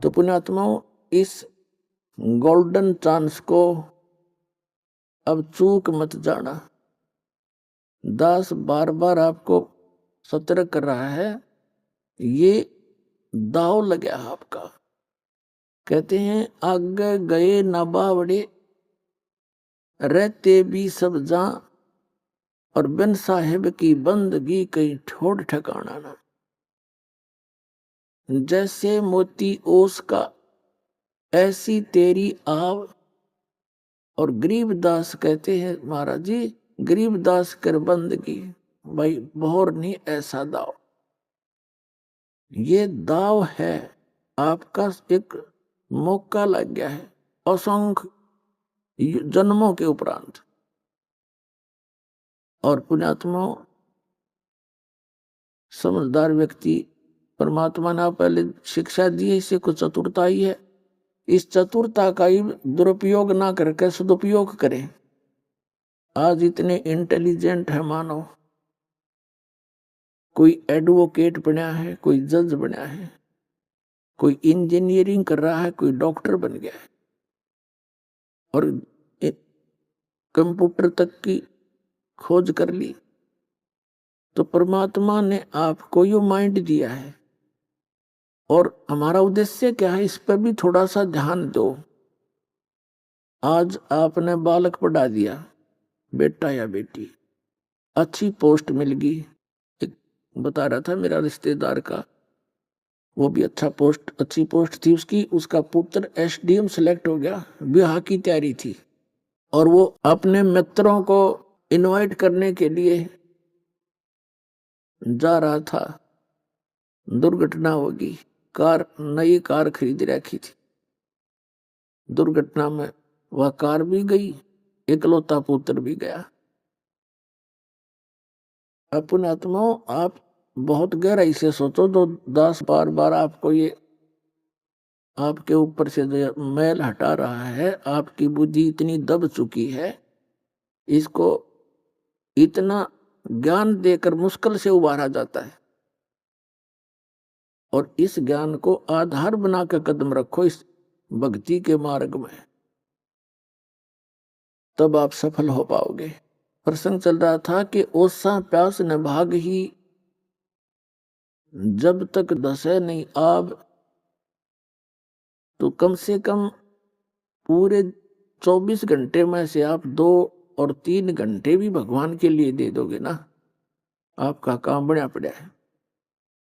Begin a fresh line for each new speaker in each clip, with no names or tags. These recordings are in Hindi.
तो पुण्यात्माओं, इस गोल्डन चांस को अब चूक मत जाना। दास बार बार आपको सतर्क कर रहा है, ये दाव लगे आपका। कहते हैं आगे गए ना बावड़े, रहते भी सब जहां, और बिन साहिब की बंदगी कहीं ठोड़ ठिकाना ना। जैसे मोती ओस का ऐसी तेरी आव। और गरीबदास कहते हैं महाराज जी, गरीबदास कर बंदगी, भाई बोहर नहीं ऐसा दाव। ये दाव है आपका, एक मौका लग गया है असंख्य जन्मों के उपरांत। और पुण्यात्माओं, समझदार व्यक्ति, परमात्मा ने पहले शिक्षा दी है, इससे कुछ चतुरता ही है। इस चतुरता का ही दुरुपयोग ना करके सदुपयोग करें। आज इतने इंटेलिजेंट है मानव, कोई एडवोकेट बना है, कोई जज बना है, कोई इंजीनियरिंग कर रहा है, कोई डॉक्टर बन गया है, और कंप्यूटर तक की खोज कर ली। तो परमात्मा ने आपको ये माइंड दिया है, और हमारा उद्देश्य क्या है, इस पर भी थोड़ा सा ध्यान दो। आज आपने बालक पढ़ा दिया, बेटा या बेटी, अच्छी पोस्ट मिल गई। एक बता रहा था मेरा रिश्तेदार का, वो भी अच्छी पोस्ट थी उसकी, उसका पुत्र एसडीएम सेलेक्ट हो गया, ब्याह की तैयारी थी, और वो अपने मित्रों को इनवाइट करने के लिए जा रहा था। दुर्घटना होगी, नई कार खरीद रखी थी, दुर्घटना में वह कार भी गई, इकलौता पुत्र भी गया। अपने आत्माओं, आप बहुत गहराई से सोचो, तो 10 बार बार आपको ये आपके ऊपर से जो मैल हटा रहा है, आपकी बुद्धि इतनी दब चुकी है, इसको इतना ज्ञान देकर मुश्किल से उबारा जाता है। और इस ज्ञान को आधार बनाकर कदम रखो इस भक्ति के मार्ग में, तब आप सफल हो पाओगे। प्रसंग चल रहा था कि ओसा प्यास न भाग ही, जब तक दसे नहीं आब। तो कम से कम पूरे 24 घंटे में से आप 2 और 3 घंटे भी भगवान के लिए दे दोगे ना, आपका काम बढ़िया पड़ा है।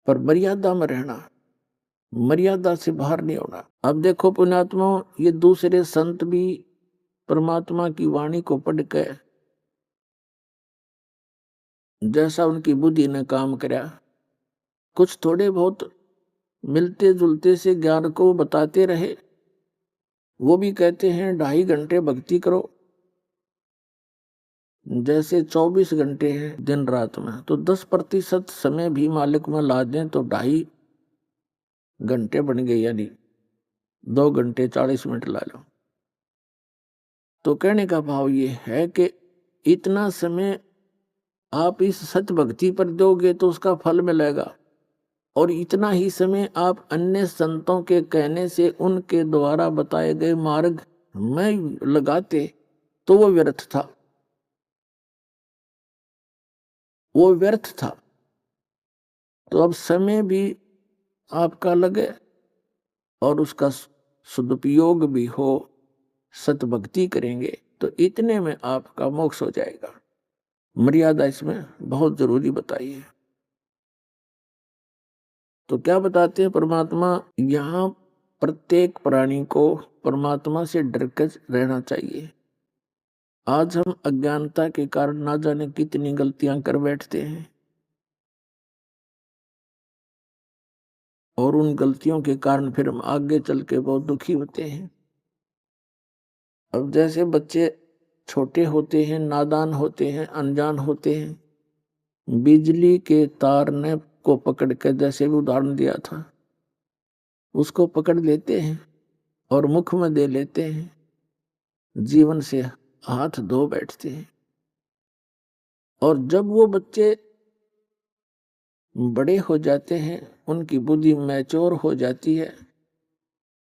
पर मर्यादा में रहना, मर्यादा से बाहर नहीं होना। अब देखो पुण्यात्मा, ये दूसरे संत भी परमात्मा की वाणी को पढ़ के जैसा उनकी बुद्धि ने काम कराया, कुछ थोड़े बहुत मिलते जुलते से ज्ञान को बताते रहे। वो भी कहते हैं 2.5 घंटे भक्ति करो, जैसे 24 घंटे हैं दिन रात में, तो 10% समय भी मालिक में ला दें तो 2.5 घंटे बन गए, यानी 2 घंटे 40 मिनट ला लो। तो कहने का भाव ये है कि इतना समय आप इस सत्य भक्ति पर दोगे तो उसका फल मिलेगा, और इतना ही समय आप अन्य संतों के कहने से, उनके द्वारा बताए गए मार्ग में लगाते तो वो व्यर्थ था, वो व्यर्थ था। तो अब समय भी आपका लगे और उसका सदुपयोग भी हो, सतभक्ति करेंगे तो इतने में आपका मोक्ष हो जाएगा। मर्यादा इसमें बहुत जरूरी बताई है। तो क्या बताते हैं परमात्मा, यहाँ प्रत्येक प्राणी को परमात्मा से डर कर रहना चाहिए। आज हम अज्ञानता के कारण ना जाने कितनी गलतियां कर बैठते हैं, और उन गलतियों के कारण फिर हम आगे चल के बहुत दुखी होते हैं। अब जैसे बच्चे छोटे होते हैं, नादान होते हैं, अनजान होते हैं, बिजली के तार ने को पकड़ के, जैसे भी उदाहरण दिया था, उसको पकड़ लेते हैं और मुख में दे लेते हैं, जीवन से हाथ धो बैठते हैं। और जब वो बच्चे बड़े हो जाते हैं, उनकी बुद्धि मैच्योर हो जाती है,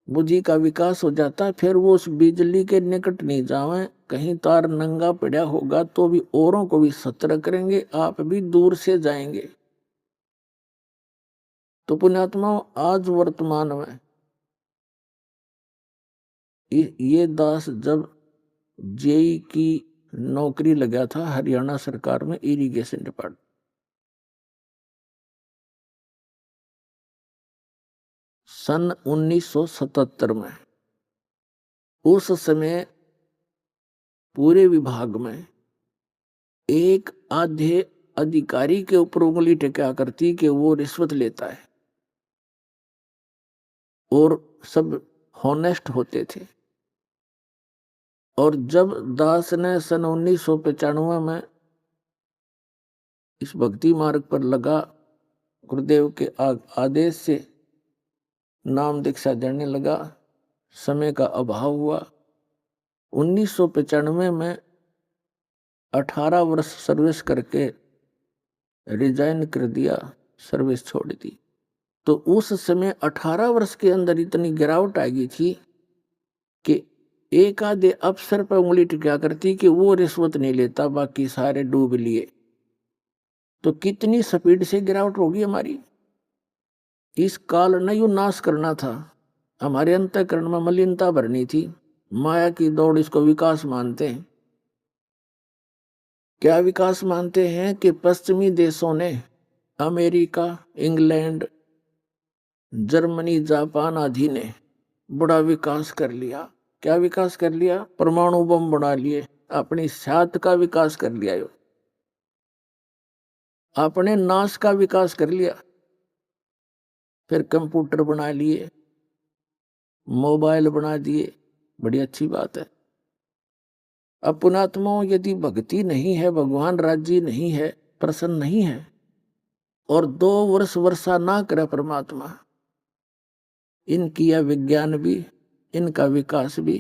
बुद्धि का विकास हो जाता है। फिर वो उस बिजली के निकट नहीं जावे, कहीं तार नंगा पड़ा होगा तो भी औरों को भी सतर्क करेंगे, आप भी दूर से जाएंगे। तो पुण्यात्मा, आज वर्तमान में ये दास जब जेई की नौकरी लगा था हरियाणा सरकार में इरिगेशन डिपार्टमेंट, सन 1977 में। उस समय पूरे विभाग में एक आधे अधिकारी के ऊपर उंगली टेका करती कि वो रिश्वत लेता है, और सब हॉनेस्ट होते थे। और जब दास ने सन 1995 में इस भक्ति मार्ग पर लगा, गुरुदेव के आदेश से नाम दीक्षा देने लगा, समय का अभाव हुआ। 1995 में 18 वर्ष सर्विस करके रिजाइन कर दिया, सर्विस छोड़ दी। तो उस समय 18 वर्ष के अंदर इतनी गिरावट आ गई थी कि एक आधे अफसर पर उंगली टिका करती कि वो रिश्वत नहीं लेता, बाकी सारे डूब लिए। तो कितनी स्पीड से गिरावट होगी हमारी। इस काल ने यू नाश करना था, हमारे अंतःकरण में मलिनता भरनी थी। माया की दौड़, इसको विकास मानते हैं। क्या विकास मानते हैं कि पश्चिमी देशों ने, अमेरिका, इंग्लैंड, जर्मनी, जापान आदि ने बड़ा विकास कर लिया। क्या विकास कर लिया? परमाणु बम बना लिए, अपनी सात का विकास कर लिया, अपने नाश का विकास कर लिया। फिर कंप्यूटर बना लिए, मोबाइल बना दिए, बड़ी अच्छी बात है। अब पुणात्माओं, यदि भक्ति नहीं है, भगवान राज्य नहीं है, प्रसन्न नहीं है, और 2 वर्ष वर्षा ना करे परमात्मा, इनकी यह विज्ञान भी, इनका विकास भी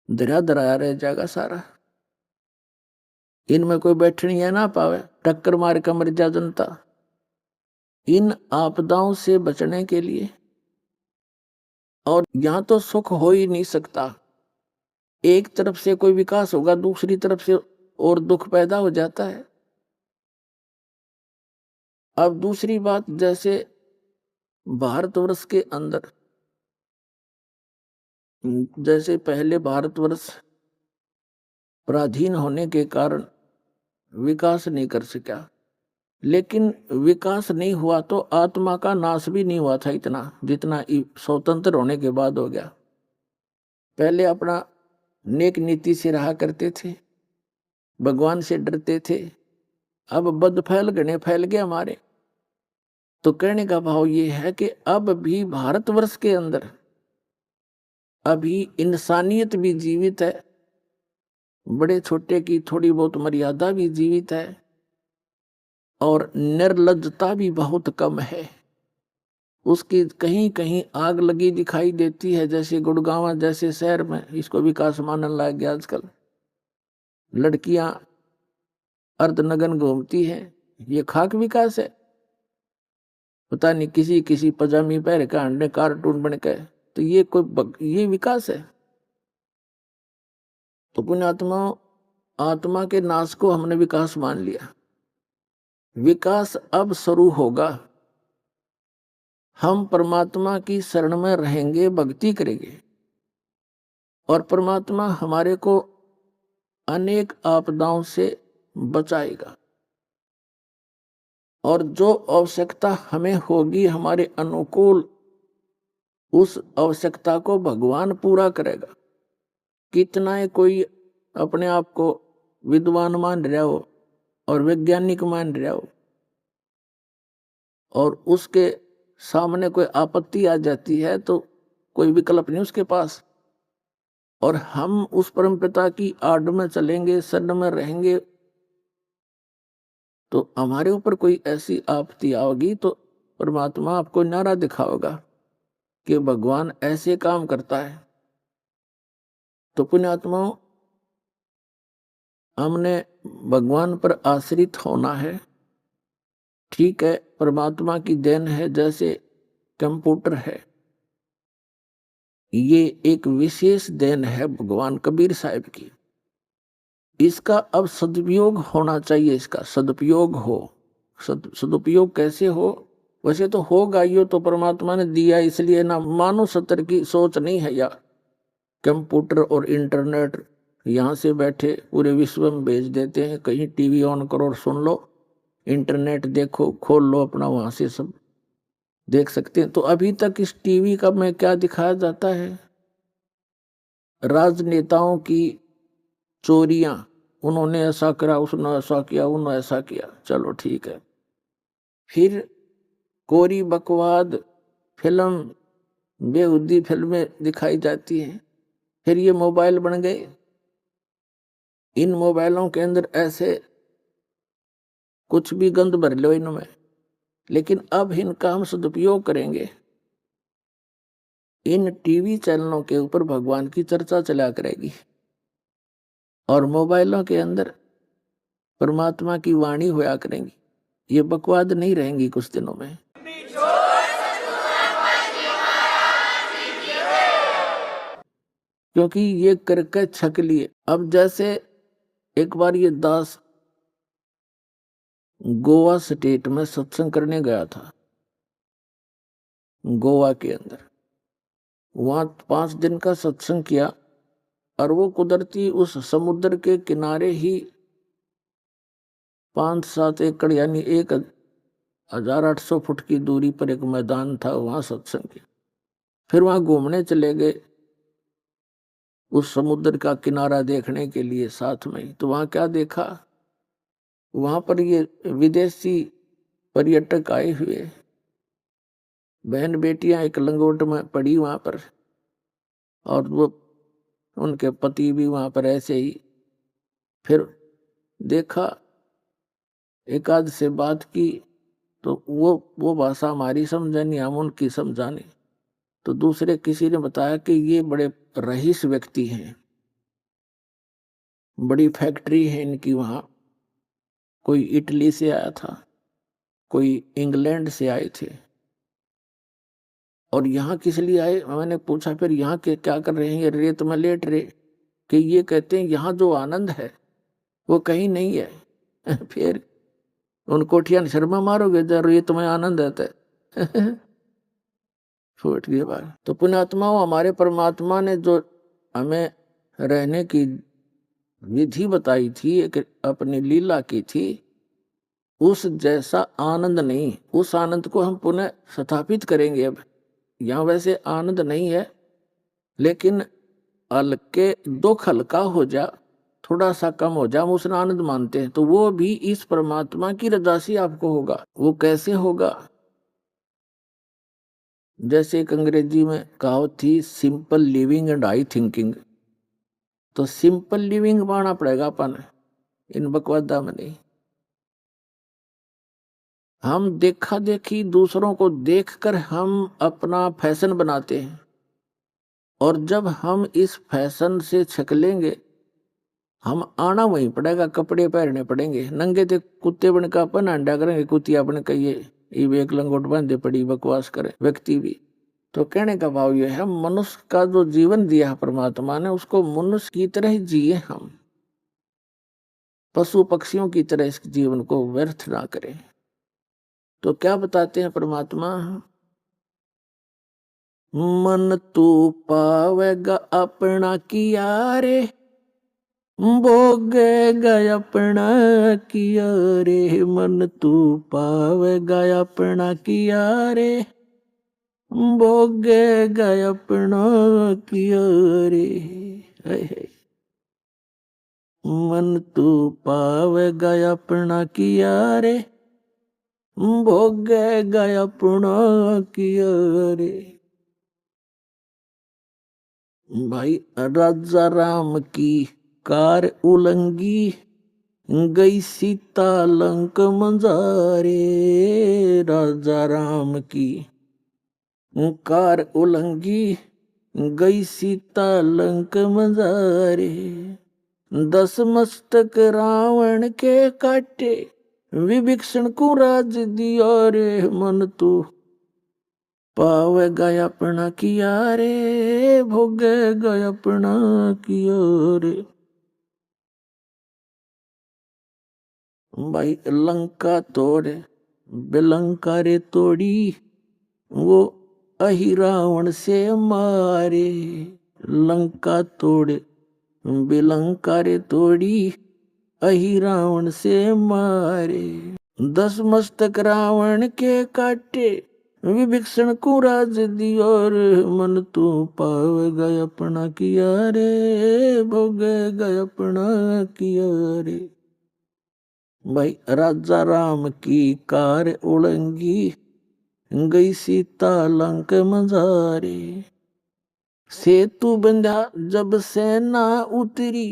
धरा धराया रह जाएगा सारा। इनमें कोई बैठनी है ना पावे, टक्कर मार कर मर जा जनता। इन आपदाओं से बचने के लिए, और यहां तो सुख हो ही नहीं सकता। एक तरफ से कोई विकास होगा, दूसरी तरफ से और दुख पैदा हो जाता है। अब दूसरी बात, जैसे भारतवर्ष के अंदर, जैसे पहले भारतवर्ष पराधीन होने के कारण विकास नहीं कर सका, लेकिन विकास नहीं हुआ तो आत्मा का नाश भी नहीं हुआ था इतना जितना स्वतंत्र होने के बाद हो गया। पहले अपना नेक नीति से रहा करते थे, भगवान से डरते थे। अब बद फैल गणे फैल गए हमारे। तो कहने का भाव ये है कि अब भी भारतवर्ष के अंदर अभी इंसानियत भी जीवित है, बड़े छोटे की थोड़ी बहुत मर्यादा भी जीवित है, और निर्लज्जता भी बहुत कम है। उसकी कहीं कहीं आग लगी दिखाई देती है, जैसे गुड़गांव जैसे शहर में इसको विकास मानने लग गया आजकल। लड़कियां अर्धनग्न घूमती हैं, ये खाक विकास है? पता नहीं किसी किसी पजामी पहन के अंडे कार्टून बन के, तो ये विकास है? तो पुण्यात्मा, आत्मा के नाश को हमने विकास मान लिया। विकास अब शुरू होगा। हम परमात्मा की शरण में रहेंगे, भक्ति करेंगे, और परमात्मा हमारे को अनेक आपदाओं से बचाएगा। और जो आवश्यकता हमें होगी हमारे अनुकूल, उस आवश्यकता को भगवान पूरा करेगा। कितना है कोई अपने आप को विद्वान मान रहा हो और वैज्ञानिक मान रहा हो, और उसके सामने कोई आपत्ति आ जाती है तो कोई विकल्प नहीं उसके पास, और हम उस परमपिता की आड़ में चलेंगे, शरण में रहेंगे, तो हमारे ऊपर कोई ऐसी आपत्ति आओगी तो परमात्मा आपको नारा दिखाओगा कि भगवान ऐसे काम करता है। तो पुण्यात्माओं, हमने भगवान पर आश्रित होना है। ठीक है, परमात्मा की देन है, जैसे कंप्यूटर है, ये एक विशेष देन है भगवान कबीर साहब की। इसका अब सदुपयोग होना चाहिए, इसका सदुपयोग हो। सदुपयोग कैसे हो? वैसे तो होगा, ये तो परमात्मा ने दिया, इसलिए ना मानव स्तर की सोच नहीं है यार। कंप्यूटर और इंटरनेट यहाँ से बैठे पूरे विश्व में भेज देते हैं। कहीं टीवी ऑन करो और सुन लो, इंटरनेट देखो, खोल लो अपना, वहां से सब देख सकते हैं। तो अभी तक इस टीवी का में क्या दिखाया जाता है? राजनेताओं की चोरियां, उन्होंने ऐसा करा, उसने ऐसा किया, उन्होंने ऐसा किया, चलो ठीक है। फिर कोरी बकवाद फिल्म, बेहुदी फिल्में दिखाई जाती हैं। फिर ये मोबाइल बन गए, इन मोबाइलों के अंदर ऐसे कुछ भी गंद भर लो इनमें। लेकिन अब इनका हम सदुपयोग करेंगे, इन टीवी चैनलों के ऊपर भगवान की चर्चा चला करेगी और मोबाइलों के अंदर परमात्मा की वाणी होया करेंगी। ये बकवाद नहीं रहेंगी कुछ दिनों में। क्योंकि ये करके छक लिए। अब जैसे एक बार ये दास गोवा स्टेट में सत्संग करने गया था, गोवा के अंदर। वहां 5 दिन का सत्संग किया और वो कुदरती उस समुद्र के किनारे ही 5-7 एकड़ यानी 1800 फुट की दूरी पर एक मैदान था, वहां सत्संग किया। फिर वहां घूमने चले गए उस समुद्र का किनारा देखने के लिए साथ में। तो वहां क्या देखा? वहां पर ये विदेशी पर्यटक आए हुए, बहन बेटियां एक लंगोट में पड़ी वहां पर, और वो उनके पति भी वहां पर ऐसे ही। फिर देखा, एक आध से बात की, तो वो भाषा हमारी समझे नहीं, हम उनकी समझाने। तो दूसरे किसी ने बताया कि ये बड़े रईस व्यक्ति हैं, बड़ी फैक्ट्री है इनकी वहां। कोई इटली से आया था, कोई इंग्लैंड से आए थे, और यहाँ किस लिए आए? मैंने पूछा फिर यहाँ के क्या कर रहे हैं? ये रेत में लेट रहे। कि ये कहते हैं यहाँ जो आनंद है वो कहीं नहीं है। फिर उन कोठिया ने शर्मा मारोगे जब रेत में आनंद आता है। फूट गई बात। तो पुण्यात्माओं, हमारे परमात्मा ने जो हमें रहने की विधि बताई थी, एक अपनी लीला की थी, उस जैसा आनंद नहीं। उस आनंद को हम पुनः स्थापित करेंगे। अब यहाँ वैसे आनंद नहीं है, लेकिन हल्के दुख हल्का हो जा, थोड़ा सा कम हो जा, हम उसने आनंद मानते हैं। तो वो भी इस परमात्मा की रजा से आपको होगा। वो कैसे होगा? जैसे एक अंग्रेजी में कहावत थी, simple living and high thinking. तो सिंपल लिविंग पाना पड़ेगा अपन, इन बकवादा में नहीं। हम देखा देखी दूसरों को देखकर हम अपना फैशन बनाते हैं, और जब हम इस फैशन से छकलेंगे, हम आना वहीं पड़ेगा, कपड़े पहनने पड़ेंगे। नंगे थे कुत्ते बन का अपन अंडा करेंगे, कुतिया अपने कहिए ये एक लंगोट बांधे पड़ी बकवास करे व्यक्ति भी। तो कहने का भाव यह है, मनुष्य का जो जीवन दिया है परमात्मा ने, उसको मनुष्य की तरह ही जिए हम, पशु पक्षियों की तरह इस जीवन को व्यर्थ ना करें। तो क्या बताते हैं परमात्मा? मन तू पावेगा अपना किया रे, भोगेगा अपना किया रे। मन तू पावेगा अपना किया रे, भोगेगा अपना किया रे। मन तू पावेगा अपना किया रे, भोगेगा अपना किया रे। भाई, राजा राम की कार उलंगी, गई सीता लंक मंजारे। राजा राम की कार उलंगी, गई सीता लंक मंजारे। 10 मस्तक रावण के काटे, विभीषण को राज दिया रे। मन तू पावे गया अपना किया रे, भोगे गया अपना किया रे। भाई लंका तोड़े बिलंका रे तोड़ी, वो अहि रावण से मारे। लंका तोड़े बिलंका रे तोड़ी, अहि रावण से मारे। 10 मस्तक रावण के काटे, विभीषण को राज दियो रे। मन तू पाव गए अपना किया रे, भोगे गए अपना किया रे। भाई राजा राम की कार उड़ंगी, गई सीता लंक मजारे। सेतु बंधा जब सेना उतरी,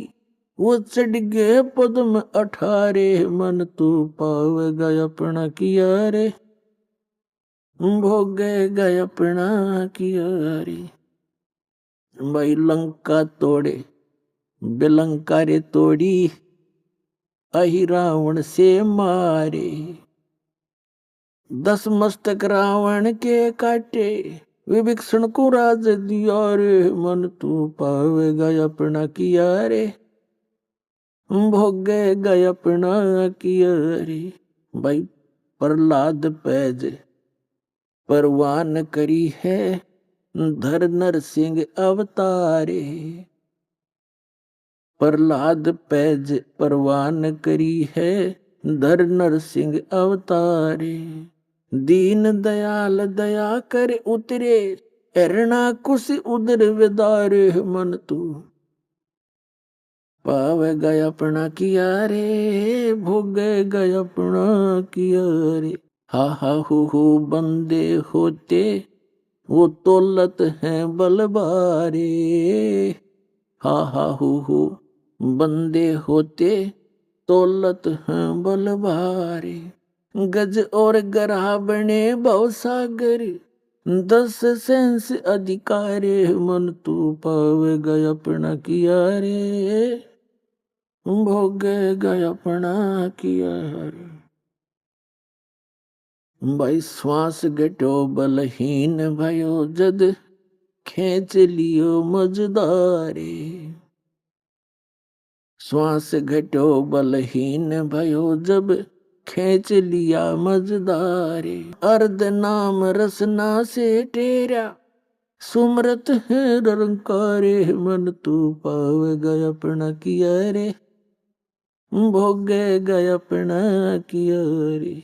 वो चढ़ गए पद्म 18। मन तू पाव गए अपना किया रे, भोगे गए अपना किया रे। भाई लंका तोड़े बिलंका रे तोड़ी, अहि रावण से मारे। 10 मस्तक रावण के काटे, विभीषण को राज दिया रे। मन तू पावे गए अपना किया रे, भोगे गए अपना किया रे। भाई प्रहलाद पैज परवान करी है, धर नर सिंह अवतारे। प्रहलाद पैज परवान करी है, धर नर सिंह अवतारे। दीन दयाल दया कर उतरे, एरना कुश उदर विदारे। मन तू पाव गए अपना किया रे, भोगे गए अपना किया रे। हा हु बंदे होते, वो तोलत हैं बलबारे। हा हु बंदे होते, तोलत हैं बलबारे। गज और गरा बने भवसागर, 10 सेंस अधिकारे। मन तू पाव गए अपना किया रे, भोगे गए अपना किया रे। भाई श्वास घटो बलहीन भयो, जद खेच लियो मजदारे। श्वास घटो बलहीन भयो, जब खेच लिया मजदारे। अर्ध नाम रसना से टेरा, सुमरत है रंकारे। मन तू पाव गए अपना किया रे, भोगे गए अपना किया रे।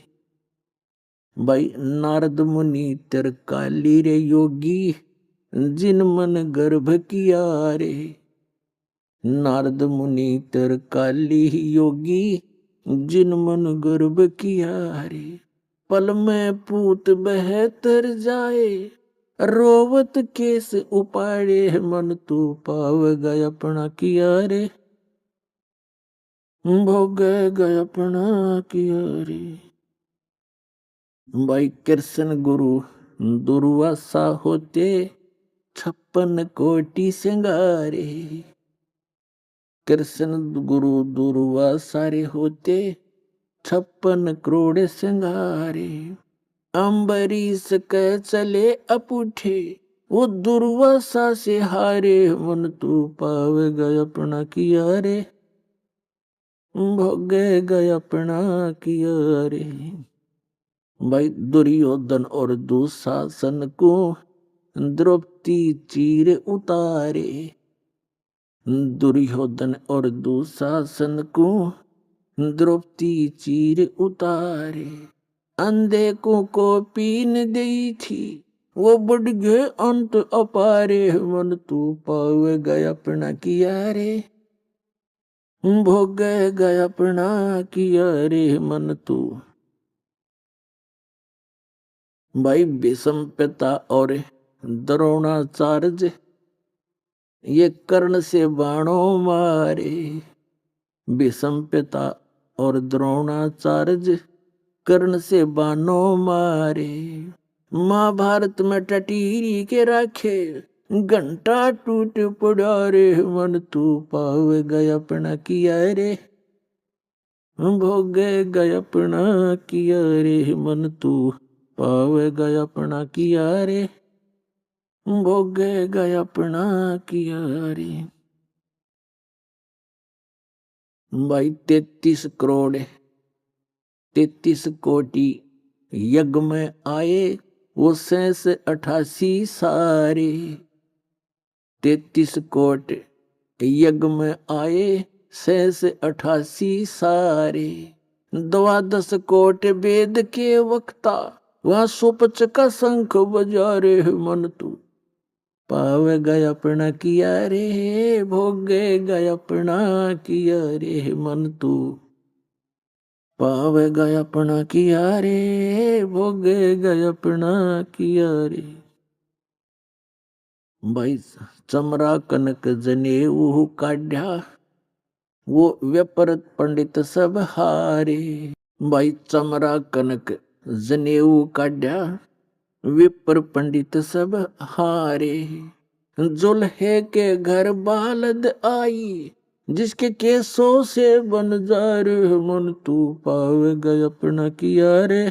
भाई नारद मुनि तिरकाली रे योगी, जिन मन गर्भ किया रे। नारद मुनि तिरकाली योगी, जिन मन गर्भ किया रे। पल में पूत बहतर जाए, रोवत केस उपाड़े। मन तू पाव गए अपना किया रे, भोगे गए अपना किया रे। भाई कृष्ण गुरु दुर्वासा होते, 56 कोटि सिंगारे। कृष्ण गुरु दुर्वासा रे होते, 56 करोड़ सिंगारे। अम्बरीश के चले अपूठे, वो दुर्वासा से हारे। मन तू पाव गए अपना किया रे, भोगे गए अपना किया रे। भाई दुर्योधन और दुशासन को, द्रौपदी चीर उतारे। दुर्योधन और दुशासन को, द्रौपदी चीर उतारे। अंधे को पीन गई थी, वो बढ़ गए अंत अपारे। मन तू पाव गए अपना किया रे, भोगे गए अपना किया रे। मन तू भाई भीष्म पिता और द्रोणाचार्य, ये कर्ण से बाणों मारे। भीष्म पिता और द्रोणाचार्य, कर्ण से बाणों मारे। महाभारत में टटीरी के राखे, घंटा टूट पड़ा रे। मन तू पाव गए अपना किया रे, भोगे गए अपना किया रे। मन तू पावेगा अपना किया रे, भोगेगा अपना किया रे। भाई 33 करोड़ 33 कोटि यज्ञ में आए, वो 88 सारे। 33 कोट यज्ञ में आए, 88 सारे। 12 कोट वेद के वक्ता, वहां सुपच का शंख बजा रे मन तू। पावेगा अपना किया रे, भोगेगा अपना किया रे मन तू। पावेगा अपना किया रे, भोगेगा अपना किया रे। भाई चमरा कनक जनेऊ काढ़ा, वो व्यपरत पंडित सब हारे। भाई चमरा कनक जनेऊ काढ़ा, विपर पंडित सब हारे। जुल्हे के घर बालद आई, जिसके केसों से बन जा रे मन तू। पावेगा अपना किया रे,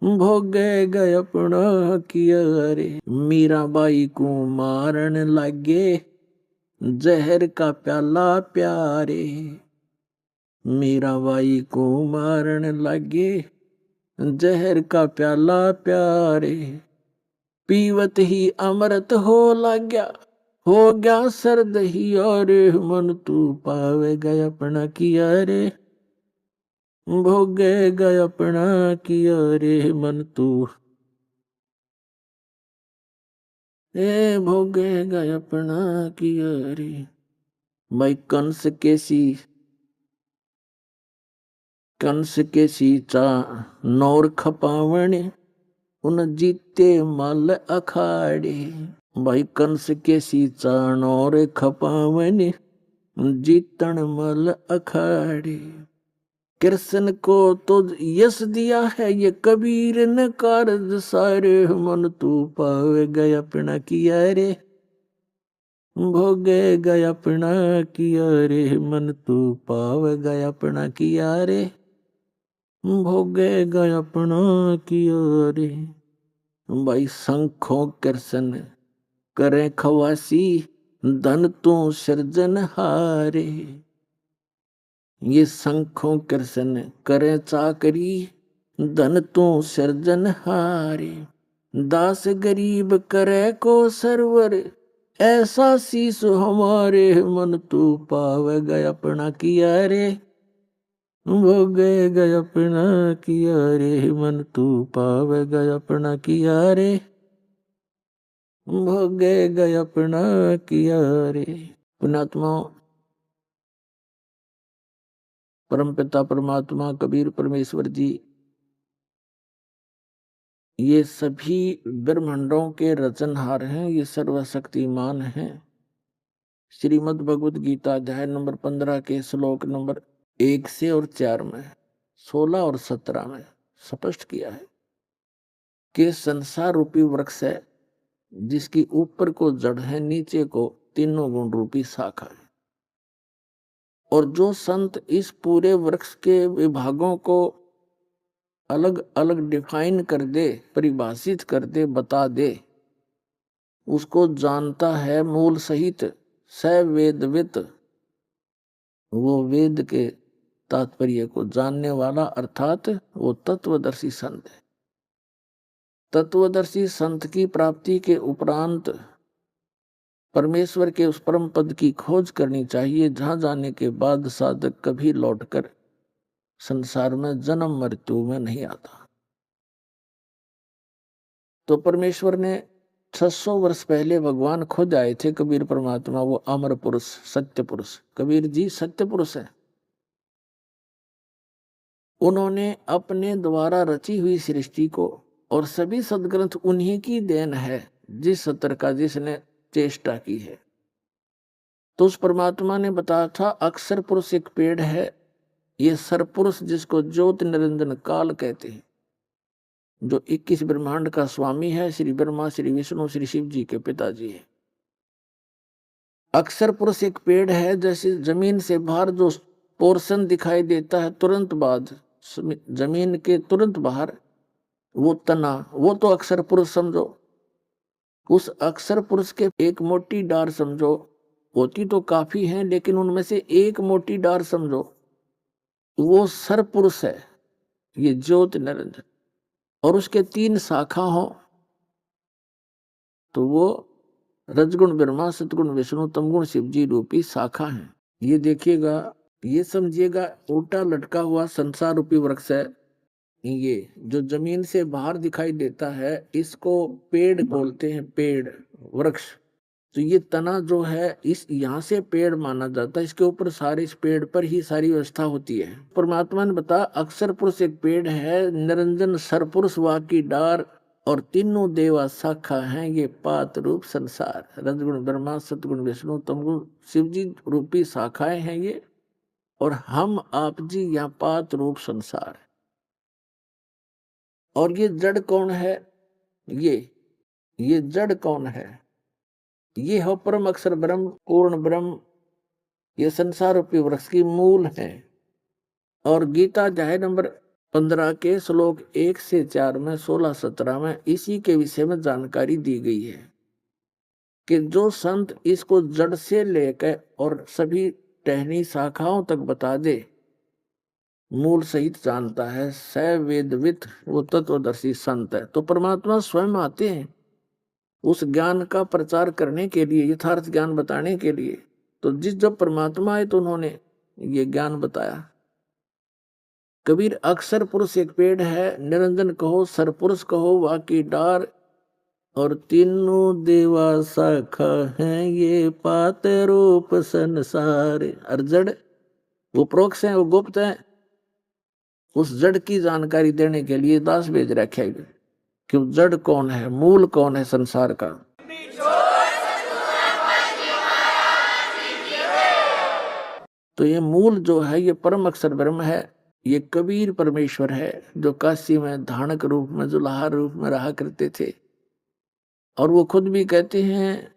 भोगेगा अपना किया रे। मीराबाई को मारन लागे, जहर का प्याला प्यारे। मीराबाई को मारन लागे, जहर का प्याला प्यारे। पीवत ही अमृत हो लाग्या, हो गया सर्द ही और मन तू। पावेगा अपना किया रे, भोगेगा अपना किया रे मन तू। ए भोगेगा अपना किया रे। भाई कंस के सीचा नौर खपावने, उन जीते मल अखाड़े। भाई कंस के सीचा नौर खपावने, जीतन मल अखाड़े। कृष्ण को तो यश दिया है ये कबीर ने कारज सारे। मन तू पावेगा अपना किया रे, भोगेगा अपना किया रे मन तू। पावेगा अपना किया रे, भोगेगा अपना किया रे। भाई शंखों कृष्ण करे खवासी, धन तू सृजन हारे। ये शंखों कृष्ण करे चाकरी, धन तू सृजन हारे। दास गरीब करे को सरवर, ऐसा शीस हमारे। मन तू पावेगा अपना किया रे, भोगेगा अपना किया रे मन तू। पावेगा अपना किया रे, भोगेगा अपना किया रे। पुण्यात्मा परमपिता परमात्मा कबीर परमेश्वर जी, ये सभी ब्रह्मांडों के रचनहार हैं, ये सर्वशक्तिमान हैं। श्रीमद् भगवद गीता अध्याय नंबर 15 के श्लोक नंबर 1 से और 4 में, 16 और 17 में स्पष्ट किया है कि संसार रूपी वृक्ष है, जिसकी ऊपर को जड़ है, नीचे को तीनों गुण रूपी शाखा है। और जो संत इस पूरे वृक्ष के विभागों को अलग अलग डिफाइन कर दे, परिभाषित कर दे, बता दे, उसको जानता है मूल सहित, स वेदवित, वो वेद के तात्पर्य को जानने वाला, अर्थात वो तत्वदर्शी संत है। तत्वदर्शी संत की प्राप्ति के उपरांत परमेश्वर के उस परम पद की खोज करनी चाहिए, जहां जाने के बाद साधक कभी लौटकर संसार में जन्म मृत्यु में नहीं आता। तो परमेश्वर ने 600 वर्ष पहले भगवान खुद आए थे, कबीर परमात्मा, वो अमर पुरुष, सत्य पुरुष। कबीर जी सत्य पुरुष है। उन्होंने अपने द्वारा रची हुई सृष्टि को, और सभी सदग्रंथ उन्हीं की देन है, जिस सतर का जिसने चेष्टा की है। तो उस परमात्मा ने बताया था, अक्षर पुरुष एक पेड़ है, ये सरपुरुष जिसको ज्योति निरंजन काल कहते हैं, जो 21 ब्रह्मांड का स्वामी है, श्री ब्रह्मा, श्री विष्णु, श्री शिव जी के पिताजी है। अक्षर पुरुष एक पेड़ है, जैसे जमीन से बाहर जो पोर्शन दिखाई देता है, तुरंत बाद जमीन के तुरंत बाहर वो तना, वो तो अक्षर पुरुष समझो। उस अक्षर पुरुष के एक मोटी डार समझो, होती तो काफी है लेकिन उनमें से एक मोटी डार समझो, वो सर पुरुष है, ये ज्योति निरंजन। और उसके 3 शाखा हो तो वो रजगुण ब्रह्मा, सतगुण विष्णु, तमगुण शिव जी रूपी शाखा है। ये देखिएगा, ये समझिएगा, उल्टा लटका हुआ संसार रूपी वृक्ष है। ये जो जमीन से बाहर दिखाई देता है इसको पेड़ बोलते हैं, पेड़, वृक्ष। तो ये तना जो है इस यहाँ से पेड़ माना जाता है, इसके ऊपर सारे, इस पेड़ पर ही सारी व्यवस्था होती है। परमात्मा ने बताया अक्षर पुरुष एक पेड़ है, निरंजन सरपुरुष वा की डार, और तीनों देवा शाखा हैं ये पात रूप संसार। रजगुण ब्रह्मा, सतगुण विष्णु, तमगुण शिव जी रूपी शाखाएं हैं ये, और हम आप जी यहाँ पात रूप संसार। और ये जड़ कौन है? ये जड़ कौन है? ये हो परम अक्षर ब्रह्म, पूर्ण ब्रह्म। ये संसार रूपी वृक्ष की मूल है। और गीता अध्याय नंबर 15 के श्लोक 1 से 4 में, 16-17 में इसी के विषय में जानकारी दी गई है कि जो संत इसको जड़ से लेकर और सभी टहनी शाखाओं तक बता दे, मूल सहित जानता है, स वेदवित, वो तत्वदर्शी संत है। तो परमात्मा स्वयं आते हैं उस ज्ञान का प्रचार करने के लिए, यथार्थ ज्ञान बताने के लिए। तो जब परमात्मा आए तो उन्होंने ये ज्ञान बताया। कबीर अक्षर पुरुष एक पेड़ है, निरंजन कहो, सरपुरुष कहो, वाकी डार, और तीनों देवा शाखा हैं ये पात रूप संसार। और जड़ वो प्रोक्ष है, वो गुप्त है। उस जड़ की जानकारी देने के लिए दास भेज रखे हैं कि जड़ कौन है, मूल कौन है संसार का। तो ये मूल जो है ये परम अक्षर ब्रह्म है। ये कबीर परमेश्वर है जो काशी में धानक रूप में, जुलाहा रूप में रहा करते थे। और वो खुद भी कहते हैं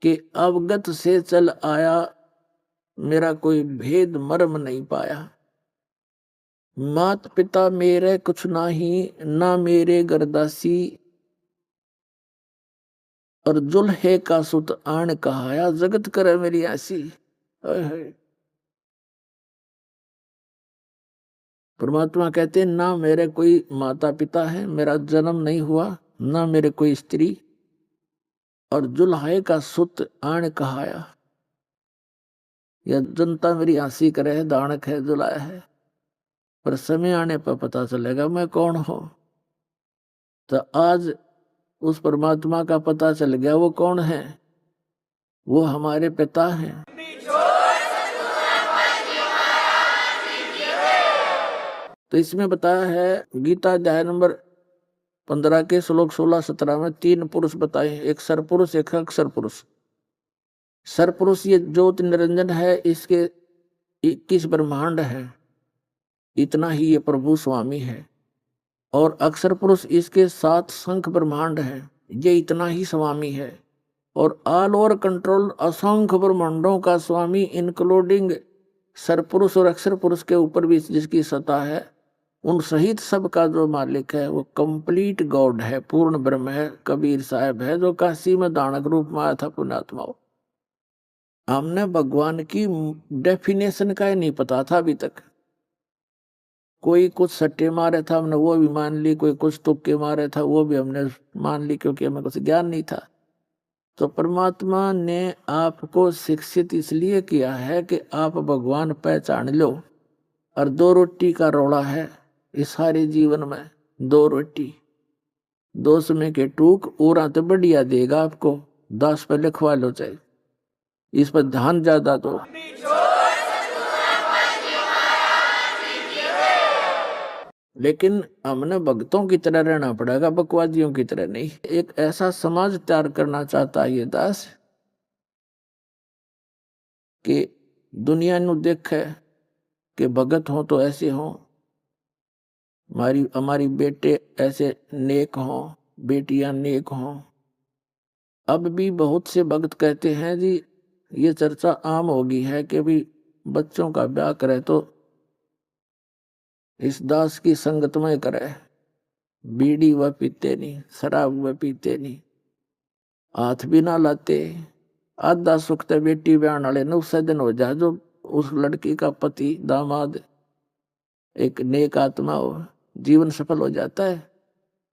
कि अवगत से चल आया, मेरा कोई भेद मर्म नहीं पाया। मात पिता मेरे कुछ नाही, ना मेरे गरदासी, और जुल्हे का सुत आन कहाया, जगत करे मेरी आसी। परमात्मा कहते हैं ना मेरे कोई माता पिता है, मेरा जन्म नहीं हुआ, ना मेरे कोई स्त्री, और जुल्हे का सुत आन कहाया। यह जनता मेरी हंसी करे है, दानक है, जुलाया है, पर समय आने पर पता चलेगा मैं कौन हूं। तो आज उस परमात्मा का पता चल गया वो कौन है। वो हमारे पिता हैं। तो इसमें बताया है गीता अध्याय नंबर 15 के श्लोक 16-17 में 3 पुरुष बताए, एक सरपुरुष, एक अक्षर पुरुष। सरपुरुष ये ज्योति निरंजन है, इसके 21 ब्रह्मांड है, इतना ही ये प्रभु स्वामी है। और अक्षर पुरुष इसके 7 शंख ब्रह्मांड है, ये इतना ही स्वामी है। और ऑल ओवर कंट्रोल असंख्य ब्रह्मांडों का स्वामी, इंक्लूडिंग सरपुरुष और अक्षर पुरुष के ऊपर भी जिसकी सत्ता है, उन सहित सब का जो मालिक है वो कंप्लीट गॉड है, पूर्ण ब्रह्म है, कबीर साहब है, जो काशी में दानक रूप में आया था पुण्यात्माओं। हमने भगवान की डेफिनेशन का ही नहीं पता था अभी तक। कोई कुछ सट्टे मारे था हमने वो भी मान ली, कोई कुछ तुक्के मारे था वो भी हमने मान ली, क्योंकि हमें कुछ ज्ञान नहीं था। तो परमात्मा ने आपको शिक्षित इसलिए किया है कि आप भगवान पहचान लो। और 2 रोटी का रोड़ा है इस सारे जीवन में, 2 रोटी, 2 समय के टूक, और तो बढ़िया देगा आपको, 10 पे लिखवा लो चाहे, इस पर ध्यान ज्यादा दो। लेकिन हमने भक्तों की तरह रहना पड़ेगा, बकवादियों की तरह नहीं। एक ऐसा समाज तैयार करना चाहता है ये दास कि दुनिया नु देखे कि भगत हो तो ऐसे हो, हमारी बेटे ऐसे नेक हो, बेटियां नेक हो। अब भी बहुत से भक्त कहते हैं जी, ये चर्चा आम होगी है कि भी बच्चों का ब्याह करे तो इस दास की संगत में करे, बीड़ी वह पीते नहीं, शराब वह पीते नहीं, हाथ भी ना लाते। आधा सुख तो बेटी ब्याहन वाले 9 दिन हो जाए, जो उस लड़की का पति दामाद एक नेक आत्मा हो, जीवन सफल हो जाता है।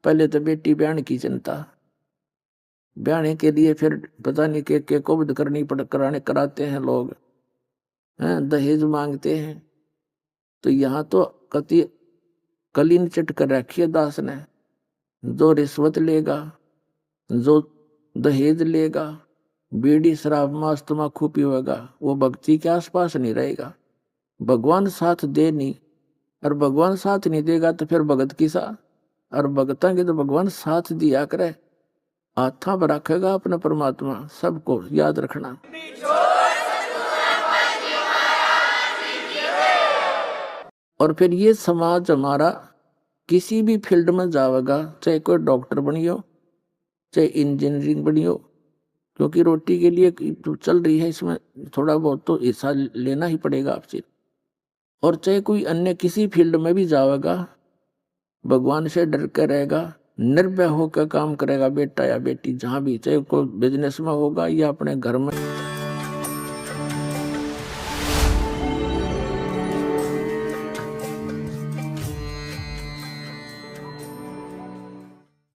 पहले तो बेटी ब्याहन की चिंता, ब्याहने के लिए फिर पता नहीं के कोबद करनी पड़ कराने कराते हैं लोग, हैं दहेज मांगते हैं। तो यहाँ तो कति कलीन चिट कर रखी है दास ने। जो रिश्वत लेगा, जो दहेज लेगा, बीड़ी शराब मांस तम्बाकू पीवेगा, वो भक्ति के आसपास नहीं रहेगा। भगवान साथ दे नहीं, और भगवान साथ नहीं देगा तो फिर भगत की सा, और भगता के तो भगवान साथ दिया करे, हाथा पर रखेगा अपना परमात्मा। सबको याद रखना। और फिर ये समाज हमारा किसी भी फील्ड में जाएगा, चाहे कोई डॉक्टर बनियो, चाहे इंजीनियरिंग बनियो, क्योंकि रोटी के लिए जो चल रही है इसमें थोड़ा बहुत तो हिस्सा लेना ही पड़ेगा आपसे। और चाहे कोई अन्य किसी फील्ड में भी जाएगा, भगवान से डर कर रहेगा, निर्भय होकर काम करेगा बेटा या बेटी, जहाँ भी, चाहे कोई बिजनेस में होगा या अपने घर में।